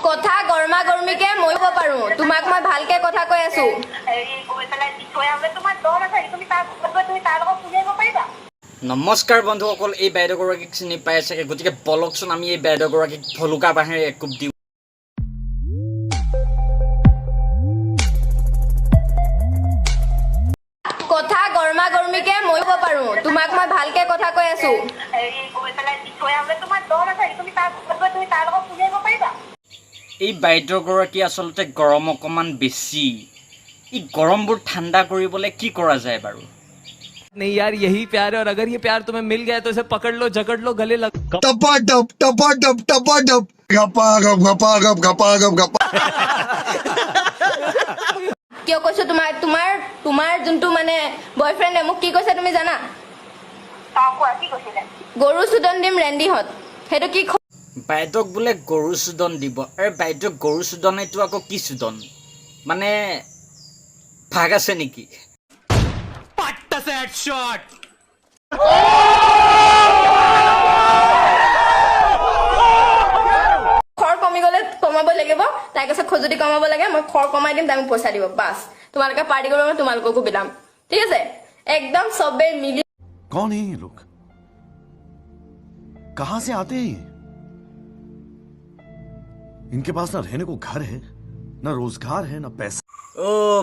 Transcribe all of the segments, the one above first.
কথা গৰমা গৰমিকে মইব পাৰো তোমাক মই ভালকে কথা কৈ আছো নমস্কাৰ বন্ধুসকল এই বাইদেউগৰাকীক চিনি পাই চাগে গতিকে বলকচোন আমি এই বাইদেউগৰাকীক ভলুকা বাঁহেৰে একোপ দিওঁ কথা গৰমা গৰমিকে মইব পাৰো তোমাক মই ভালকে কথা কৈ আছো এই বাইদেউগৰাকী আচলতে গৰম অকমান বেছি ই গৰমবোৰ ঠাণ্ডা কৰিবলৈ কি কৰা যায় বাৰু नहीं यार यही प्यार है और अगर ये प्यार तुम्हें मिल गया तो इसे पकड़ लो जकड़ लो गले लग टपाटप टपाटप टपाटप गपागप गपागप गपागप गपा কিয় কৈছো তোমাৰ যোনটো মানে বয়ফ্ৰেণ্ডে মোক কি কৈছে তুমি জানা গৰু সুদন দিম ৰেন্ডিহত হেতু কি বাইদেউক বোলে গৰু চুদন দিব আৰু বাইদেউক গৰু চুদন এইটো আকৌ কি চুদন মানে ভাগ আছে নেকি पट्टा से हेडशॉट খৰ কমি গলে কমাব লাগিব তাই কৈছে খজুতি কমাব লাগে মই খৰ কমাই দিম তাই মোক পইচা দিব বাস তোমালোকে পাৰ্টি কৰিব মই তোমালোককো বিলাম ঠিক আছে একদম সবে মিলি कौन है ये लोग कहां से आते हैं इनके पास ना रहने को घर है ना रोजगार है ना पैसा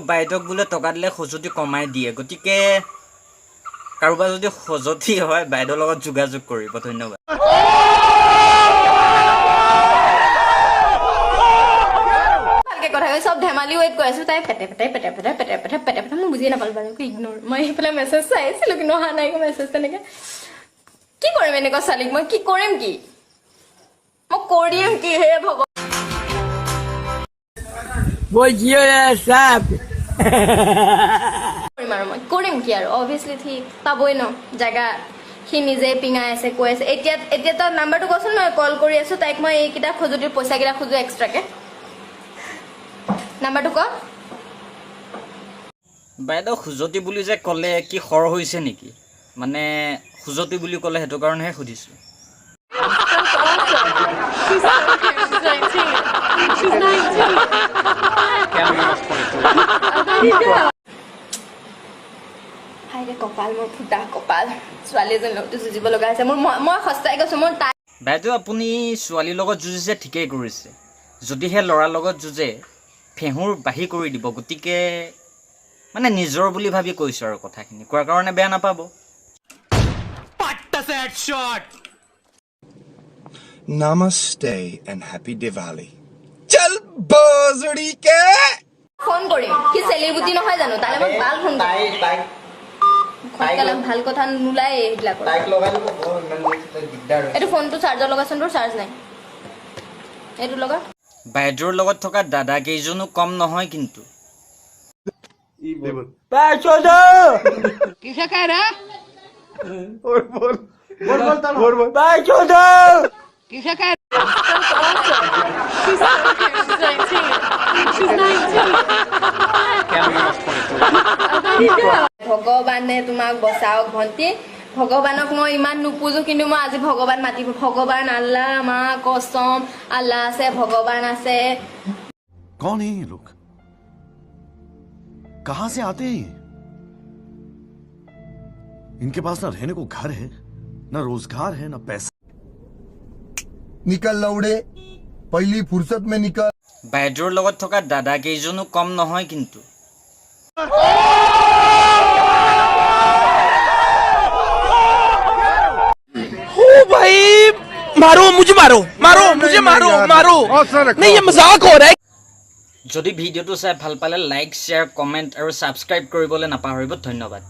বাইদেউক বোলে টকা দিলে খজুতি কমাই দিয়ে গতিকে কাৰোবাৰ যদি খজুতি হয় বাইদেউৰ লগত যোগাযোগ কৰিব ধন্যবাদ ভালকে কথা কৈ সব ধেমালি ৱেট কৈ আছো তাই পেটে মই বুজি নাপালো বাৰু ইগনোৰ মই এইফালে মেছেজ চাই আছিলো কিন্তু অহা নাই মেছেজ তেনেকে কি কৰিম এনেকুৱা ছোৱালীক মই কি কৰিম কি মই কৰিম কি হে ভগৱান वो ये सब কৰিম কি আৰু অবভিয়াছলি সি পাবই ন জাগা সি নিজে পিঙাই আছে কৈ আছে এতিয়া তই নাম্বাৰটো কচোন মই কল কৰি আছো তাইক মই এইকেইটা খজুতিৰ পইচাকেইটা খোজো এক্সট্ৰাকে নাম্বাৰটো ক বাইদেউ খুজতি বুলি যে ক'লে কি খৰ হৈছে নেকি মানে খুজতি বুলি ক'লে সেইটো কাৰণেহে সুধিছোঁ হাইৰে কপাল মোৰ ফুটা কপাল ছোৱালী এজনীৰ লগতো যুঁজিব লগা আছে মই সঁচাই কৈছো মোৰ তাই বাইদেউ আপুনি ছোৱালীৰ লগত যুঁজিছে ঠিকেই কৰিছে যদিহে ল'ৰাৰ লগত যুঁজে ফেঁহুৰ বাঢ়ি কৰি দিব গতিকে মানে নিজৰ বুলি ভাবি কৈছোঁ আৰু কথাখিনি কোৱাৰ কাৰণে বেয়া নাপাব पट्टा से हेडशॉट नमस्ते एंड हैप्पी दिवाली चल बोजड़ी के ফোন কৰিম সি চেলিব্ৰিটি নহয় জানো তালে মই ভাল ফোন কৰিম ভাল কথা নোলায় এইবিলাকৰ এইটো ফোনটো চাৰ্জৰ লগাচোন তোৰ চাৰ্জ নাই এইটো লগা বাইদেউৰ লগত থকা দাদা কেইজনো কম নহয় কিন্তু किसे कह रहा किसे कह ভগৱানে তোমাক বচাওক ভন্টি ভগৱানক মই ইমান নুপুজো কিন্তু মই আজি ভগৱান মাতিব ভগৱান আল্লাহ মা কসম আল্লাহ আছে ভগৱান আছে कौन है ये लोग कहां से आते हैं इनके पास ना रहने को घर है ना रोजगार है ना पैसा निकल लौड़े पहली फुर्सत में निकल বাইদেউৰ লগত থকা দাদা কেইজনো কম নহয় কিন্তু ओ भाई मारो मुझे मारो मारो मुझे मारो मारो नहीं ये मजाक हो रहा है যদি ভিডিঅ'টো চাই ভাল পালে লাইক শ্বেয়াৰ কমেণ্ট আৰু ছাবস্ক্ৰাইব কৰিবলৈ নাপাহৰিব ধন্যবাদ